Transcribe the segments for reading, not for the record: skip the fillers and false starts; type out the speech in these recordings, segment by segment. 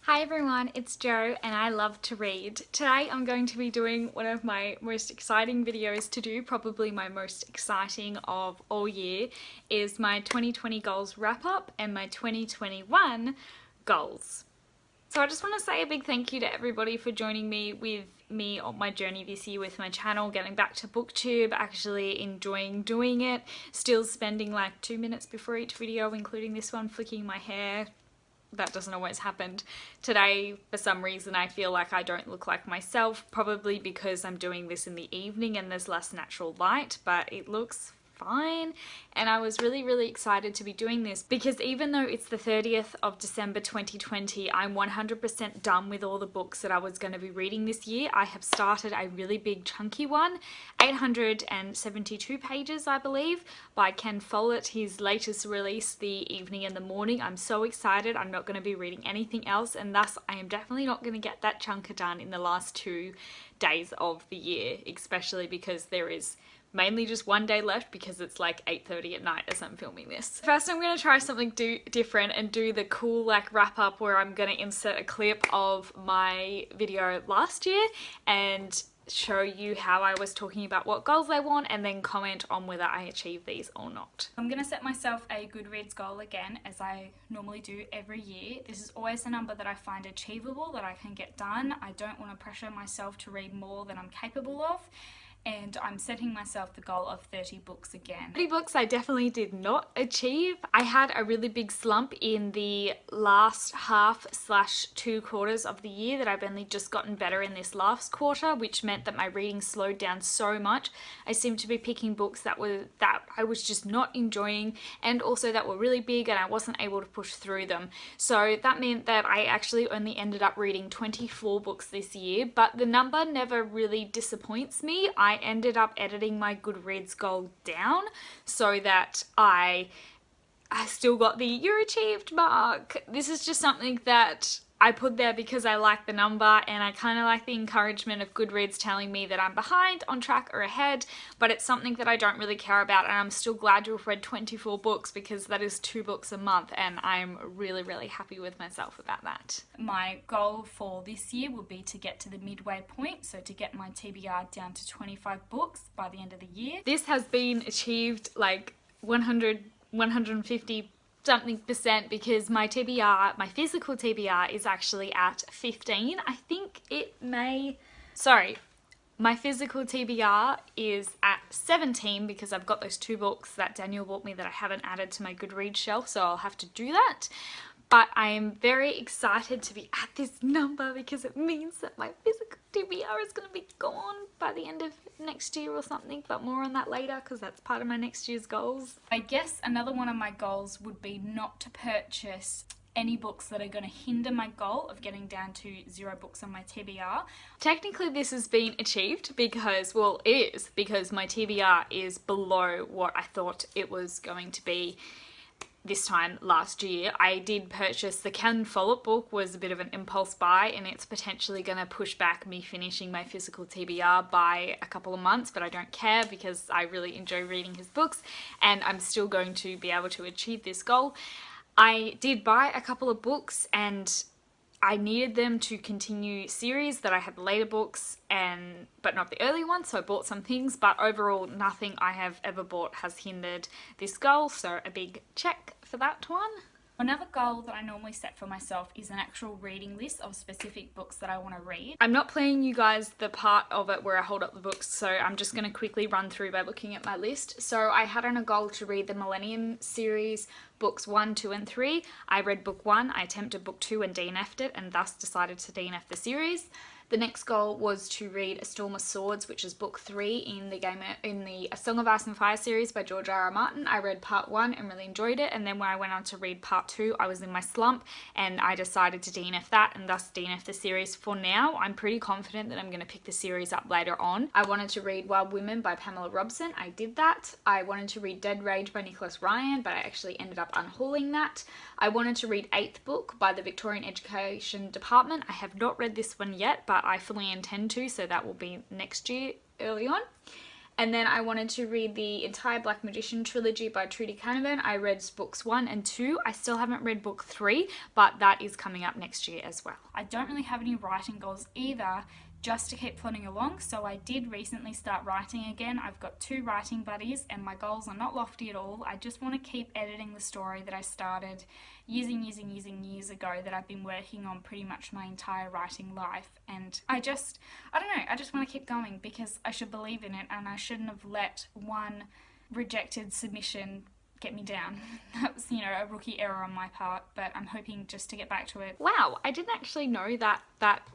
Hi everyone, it's Jo and I love to read. Today I'm going to be doing one of my most exciting videos to do, probably my most exciting of all year, is my 2020 goals wrap up and my 2021 goals. So I just want to say a big thank you to everybody for joining me on my journey this year with my channel, getting back to booktube, actually enjoying doing it, still spending like 2 minutes before each video, including this one, flicking my hair. That doesn't always happen. Today, for some reason, I feel like I don't look like myself, probably because I'm doing this in the evening and there's less natural light, but it looks fine. And I was really excited to be doing this because even though it's the 30th of December 2020, I'm 100% done with all the books that I was going to be reading this year. I have started a really big chunky one, 872 pages I believe, by Ken Follett, his latest release, The Evening and the Morning. I'm so excited. I'm not going to be reading anything else, and thus I am definitely not going to get that chunker done in the last 2 days of the year, especially because there is mainly just one day left because it's like 8:30 at night as I'm filming this. First I'm going to try something different and do the cool like wrap up where I'm going to insert a clip of my video last year and show you how I was talking about what goals I want and then comment on whether I achieve these or not. I'm going to set myself a Goodreads goal again, as I normally do every year. This is always a number that I find achievable, that I can get done. I don't want to pressure myself to read more than I'm capable of. And I'm setting myself the goal of 30 books again. 30 books I definitely did not achieve. I had a really big slump in the last half/2 quarters of the year that I've only just gotten better in this last quarter, which meant that my reading slowed down so much. I seemed to be picking books that I was just not enjoying, and also that were really big and I wasn't able to push through them. So that meant that I actually only ended up reading 24 books this year, but the number never really disappoints me. I ended up editing my Goodreads goal down so that I still got the "you achieved" mark. This is just something that I put there because I like the number and I kind of like the encouragement of Goodreads telling me that I'm behind, on track or ahead, but it's something that I don't really care about, and I'm still glad to have read 24 books because that is 2 books a month and I'm really happy with myself about that. My goal for this year will be to get to the midway point, so to get my TBR down to 25 books by the end of the year. This has been achieved like 150 something percent because my TBR, my physical TBR, is actually at 15. I think it may, sorry, my physical TBR is at 17 because I've got those 2 books that Daniel bought me that I haven't added to my Goodreads shelf, so I'll have to do that. But I am very excited to be at this number because it means that my physical TBR is going to be gone by the end of next year or something, but more on that later because that's part of my next year's goals. I guess another one of my goals would be not to purchase any books that are going to hinder my goal of getting down to 0 books on my TBR. Technically this has been achieved because, well, it is, because my TBR is below what I thought it was going to be this time last year. I did purchase the Ken Follett book, was a bit of an impulse buy, and it's potentially going to push back me finishing my physical TBR by a couple of months, but I don't care because I really enjoy reading his books and I'm still going to be able to achieve this goal. I did buy a couple of books and I needed them to continue series that I had later books, but not the early ones, so I bought some things, but overall nothing I have ever bought has hindered this goal, so a big check for that one. Another goal that I normally set for myself is an actual reading list of specific books that I want to read. I'm not playing you guys the part of it where I hold up the books, so I'm just going to quickly run through by looking at my list. So I had on a goal to read the Millennium series, books 1, 2 and 3. I read book 1, I attempted book 2 and DNF'd it, and thus decided to DNF the series. The next goal was to read A Storm of Swords, which is book 3 in the A Song of Ice and Fire series by George R.R. Martin. I read part 1 and really enjoyed it, and then when I went on to read part 2, I was in my slump and I decided to DNF that and thus DNF the series for now. I'm pretty confident that I'm going to pick the series up later on. I wanted to read Wild Women by Pamela Robson. I did that. I wanted to read Dead Rage by Nicholas Ryan, but I actually ended up unhauling that. I wanted to read Eighth Book by the Victorian Education Department. I have not read this one yet, but I fully intend to, so that will be next year early on. And then I wanted to read the entire Black Magician trilogy by Trudy Canavan. I read books 1 and 2. I still haven't read book 3, but that is coming up next year as well. I don't really have any writing goals either, just to keep plodding along. So I did recently start writing again. I've got 2 writing buddies and my goals are not lofty at all. I just want to keep editing the story that I started years ago that I've been working on pretty much my entire writing life. And I don't know, I just want to keep going because I should believe in it and I shouldn't have let one rejected submission get me down. That was, you know, a rookie error on my part, but I'm hoping just to get back to it. Wow, I didn't actually know that that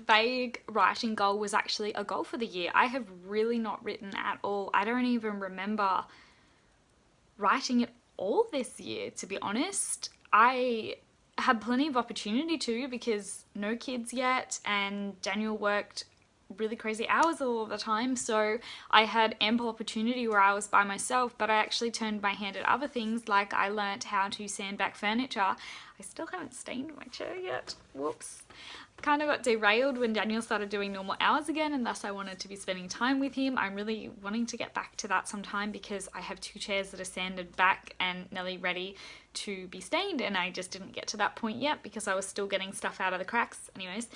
vague writing goal was actually a goal for the year. I have really not written at all. I don't even remember writing at all this year, to be honest. I had plenty of opportunity to because no kids yet and Daniel worked really crazy hours all the time, so I had ample opportunity where I was by myself, but I actually turned my hand at other things, like I learnt how to sand back furniture. I still haven't stained my chair yet. Whoops. Kind of got derailed when Daniel started doing normal hours again, and thus I wanted to be spending time with him. I'm really wanting to get back to that sometime because I have 2 chairs that are sanded back and nearly ready to be stained, and I just didn't get to that point yet because I was still getting stuff out of the cracks. Anyways,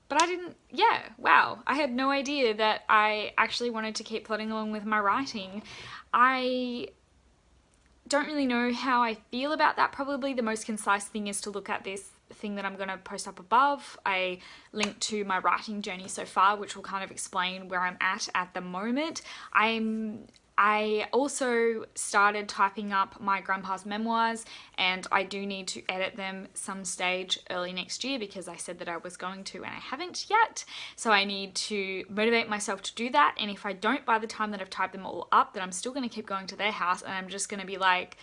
but I didn't, yeah, wow. I had no idea that I actually wanted to keep plodding along with my writing. I don't really know how I feel about that. Probably the most concise thing is to look at this thing that I'm going to post up above. I linked to my writing journey so far, which will kind of explain where I'm at the moment. I also started typing up my grandpa's memoirs, and I do need to edit them some stage early next year because I said that I was going to and I haven't yet. So I need to motivate myself to do that, and if I don't by the time that I've typed them all up, then I'm still going to keep going to their house and I'm just going to be like,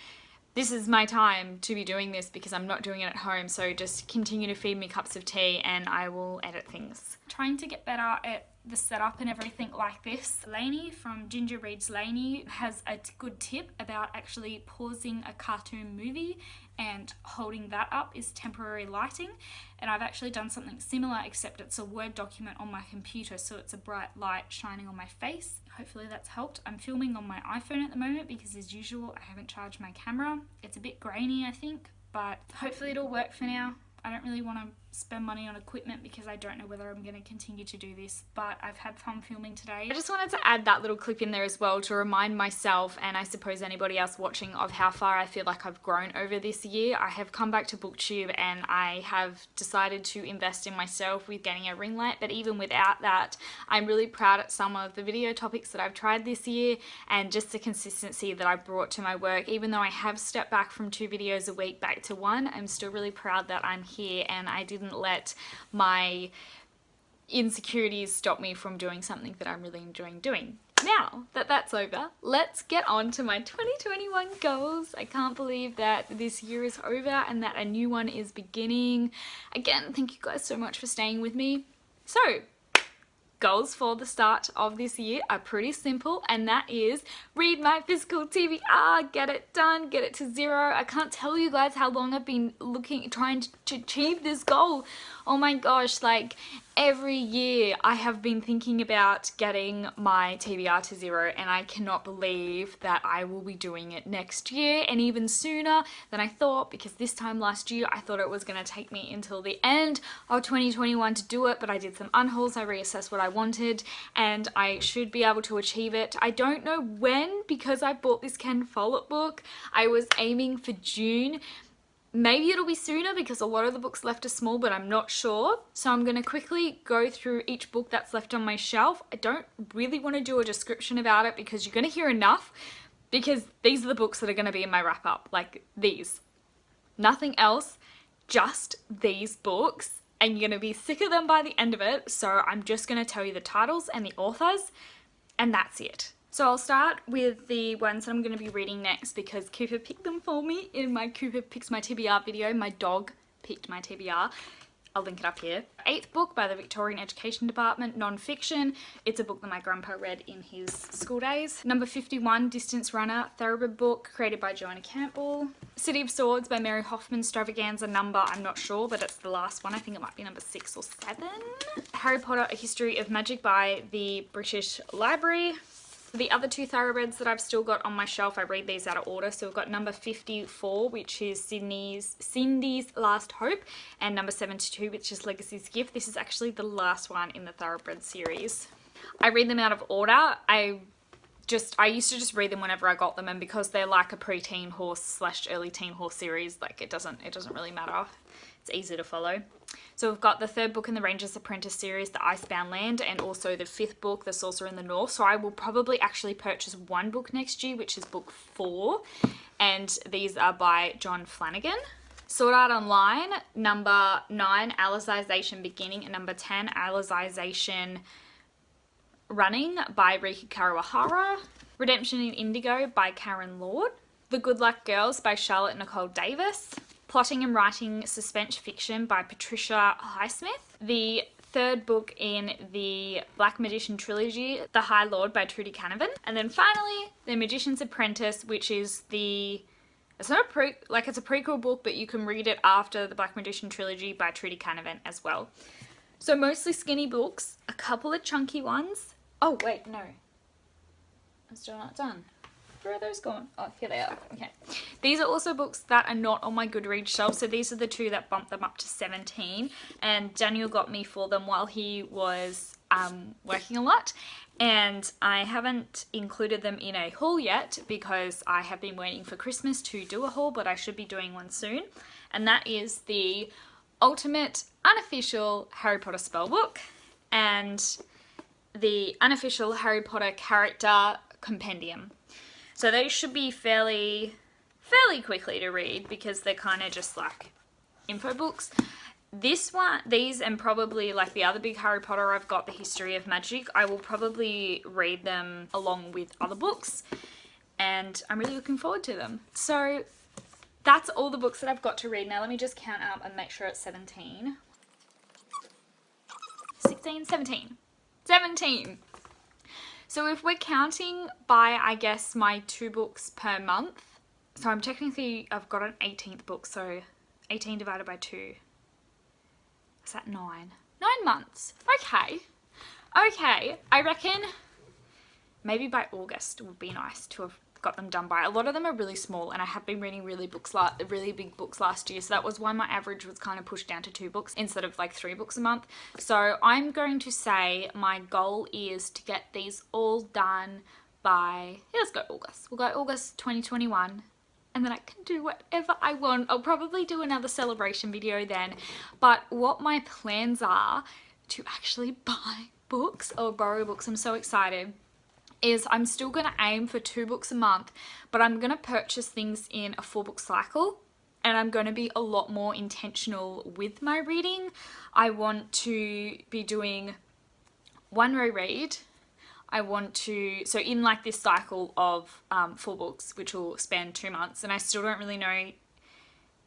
this is my time to be doing this because I'm not doing it at home, so just continue to feed me cups of tea and I will edit things. Trying to get better at the setup and everything like this. Lainey from Ginger Reads Lainey has a good tip about actually pausing a cartoon movie and holding that up is temporary lighting, and I've actually done something similar except it's a Word document on my computer, so it's a bright light shining on my face. Hopefully that's helped. I'm filming on my iPhone at the moment because as usual I haven't charged my camera. It's a bit grainy I think, but hopefully it'll work for now. I don't really want to spend money on equipment because I don't know whether I'm going to continue to do this, but I've had fun filming today. I just wanted to add that little clip in there as well to remind myself, and I suppose anybody else watching, of how far I feel like I've grown over this year. I have come back to BookTube and I have decided to invest in myself with getting a ring light, but even without that, I'm really proud at some of the video topics that I've tried this year and just the consistency that I brought to my work. Even though I have stepped back from 2 videos a week back to 1, I'm still really proud that I'm here and I didn't let my insecurities stop me from doing something that I'm really enjoying doing. Now that that's over, let's get on to my 2021 goals. I can't believe that this year is over and that a new one is beginning. Again, thank you guys so much for staying with me. So, goals for the start of this year are pretty simple, and that is read my physical TBR, get it done, get it to 0. I can't tell you guys how long I've been trying to achieve this goal. Oh my gosh, like every year I have been thinking about getting my TBR to 0, and I cannot believe that I will be doing it next year and even sooner than I thought, because this time last year I thought it was going to take me until the end of 2021 to do it, but I did some unhauls, I reassessed what I wanted, and I should be able to achieve it. I don't know when, because I bought this Ken Follett book. I was aiming for June. Maybe it'll be sooner because a lot of the books left are small, but I'm not sure. So I'm going to quickly go through each book that's left on my shelf. I don't really want to do a description about it because you're going to hear enough, because these are the books that are going to be in my wrap up, like these. Nothing else, just these books, and you're going to be sick of them by the end of it. So I'm just going to tell you the titles and the authors, and that's it. So I'll start with the ones that I'm going to be reading next because Cooper picked them for me in my Cooper Picks My TBR video. My dog picked my TBR. I'll link it up here. Eighth book by the Victorian Education Department, non-fiction. It's a book that my grandpa read in his school days. Number 51, Distance Runner, thoroughbred book, created by Joanna Campbell. City of Swords by Mary Hoffman, extravaganza number, I'm not sure, but it's the last one. I think it might be number 6 or 7. Harry Potter, A History of Magic by the British Library. The other 2 thoroughbreds that I've still got on my shelf, I read these out of order. So we've got number 54, which is Cindy's Last Hope, and number 72, which is Legacy's Gift. This is actually the last one in the thoroughbred series. I read them out of order. I used to just read them whenever I got them, and because they're like a preteen horse / early teen horse series, like it doesn't really matter. It's easy to follow. So we've got the 3rd book in the Ranger's Apprentice series, The Icebound Land, and also the 5th book, The Sorcerer in the North. So I will probably actually purchase 1 book next year, which is book 4, and these are by John Flanagan. Sword Art Online, number 9, Alicization Beginning, and number 10, Alicization Running by Rika Karawahara. Redemption in Indigo by Karen Lord. The Good Luck Girls by Charlotte Nicole Davis. Plotting and Writing Suspense Fiction by Patricia Highsmith. The 3rd book in the Black Magician trilogy, The High Lord by Trudy Canavan. And then finally, The Magician's Apprentice, which is it's not it's a prequel book, but you can read it after the Black Magician trilogy by Trudy Canavan as well. So mostly skinny books, a couple of chunky ones. Oh wait, no. I'm still not done. Where are those gone? Oh, here they are. Okay. These are also books that are not on my Goodreads shelf. So these are the 2 that bumped them up to 17. And Daniel got me for them while he was working a lot. And I haven't included them in a haul yet because I have been waiting for Christmas to do a haul, but I should be doing one soon. And that is the Ultimate Unofficial Harry Potter Spellbook and the Unofficial Harry Potter Character Compendium. So those should be fairly quickly to read because they're kind of just like info books. These and probably like the other big Harry Potter, I've got The History of Magic. I will probably read them along with other books and I'm really looking forward to them. So that's all the books that I've got to read. Now let me just count up and make sure it's 17. 16, 17. 17! So if we're counting by, I guess, my 2 books per month, so I've got an 18th book, so 18 divided by 2, is that 9? 9 months. Okay. Okay, I reckon maybe by August would be nice to have got them done by. A lot of them are really small and I have been reading really big books last year, so that was why my average was kind of pushed down to 2 books instead of like 3 books a month. So I'm going to say my goal is to get these all done by, let's go August. We'll go August 2021 and then I can do whatever I want. I'll probably do another celebration video then, but what my plans are to actually buy books or borrow books, I'm so excited, is I'm still going to aim for 2 books a month, but I'm going to purchase things in a 4-book cycle and I'm going to be a lot more intentional with my reading. I want to be doing 1 reread. So in like this cycle of 4 books, which will span 2 months, and I still don't really know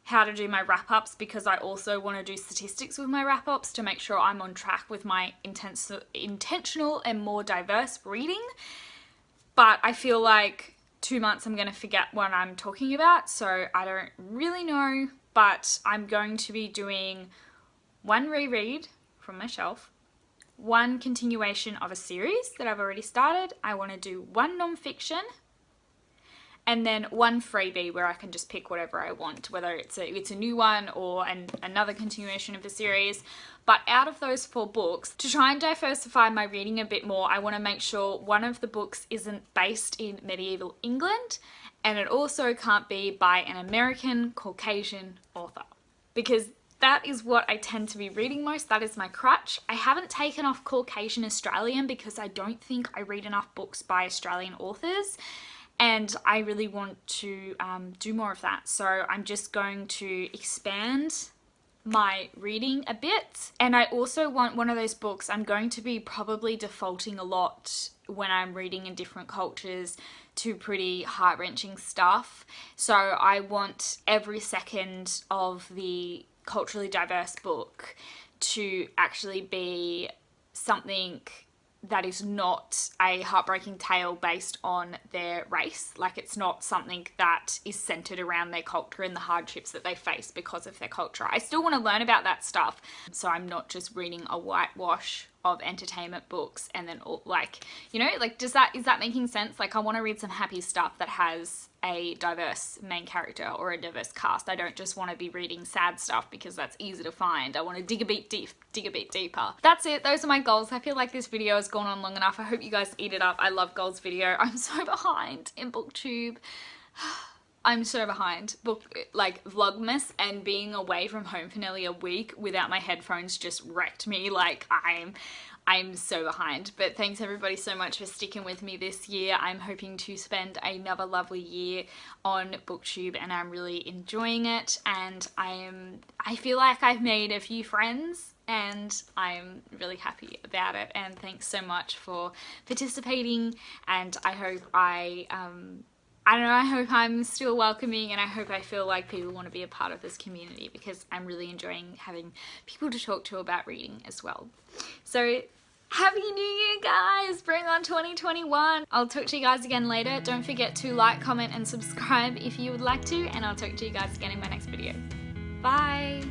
how to do my wrap-ups because I also want to do statistics with my wrap-ups to make sure I'm on track with my intentional and more diverse reading. But I feel like 2 months I'm going to forget what I'm talking about, so I don't really know, but I'm going to be doing 1 reread from my shelf, 1 continuation of a series that I've already started. I want to do 1 non-fiction, and then 1 freebie where I can just pick whatever I want, whether it's a new one or another continuation of a series. But out of those 4 books, to try and diversify my reading a bit more, I want to make sure one of the books isn't based in medieval England, and it also can't be by an American Caucasian author, because that is what I tend to be reading most. That is my crutch. I haven't taken off Caucasian Australian because I don't think I read enough books by Australian authors. And I really want to do more of that. So I'm just going to expand my reading a bit. And I also want one of those books. I'm going to be probably defaulting a lot when I'm reading in different cultures to pretty heart-wrenching stuff. So I want every second of the culturally diverse book to actually be something that is not a heartbreaking tale based on their race. Like, it's not something that is centered around their culture and the hardships that they face because of their culture. I still want to learn about that stuff, so I'm not just reading a whitewash of entertainment books and then all, like, you know, like, is that making sense? Like, I want to read some happy stuff that has a diverse main character or a diverse cast. I don't just want to be reading sad stuff because that's easy to find. I want to dig a bit deeper. That's it. Those are my goals. I feel like this video has gone on long enough. I hope you guys eat it up. I love goals video. I'm so behind in BookTube. I'm so behind. Like, Vlogmas and being away from home for nearly a week without my headphones just wrecked me. Like, I'm so behind. But thanks everybody so much for sticking with me this year. I'm hoping to spend another lovely year on BookTube and I'm really enjoying it, and I feel like I've made a few friends and I'm really happy about it, and thanks so much for participating, and I hope I don't know, I hope I'm still welcoming, and I hope I feel like people want to be a part of this community because I'm really enjoying having people to talk to about reading as well. So Happy New Year, guys! Bring on 2021! I'll talk to you guys again later. Don't forget to like, comment, and subscribe if you would like to, and I'll talk to you guys again in my next video. Bye!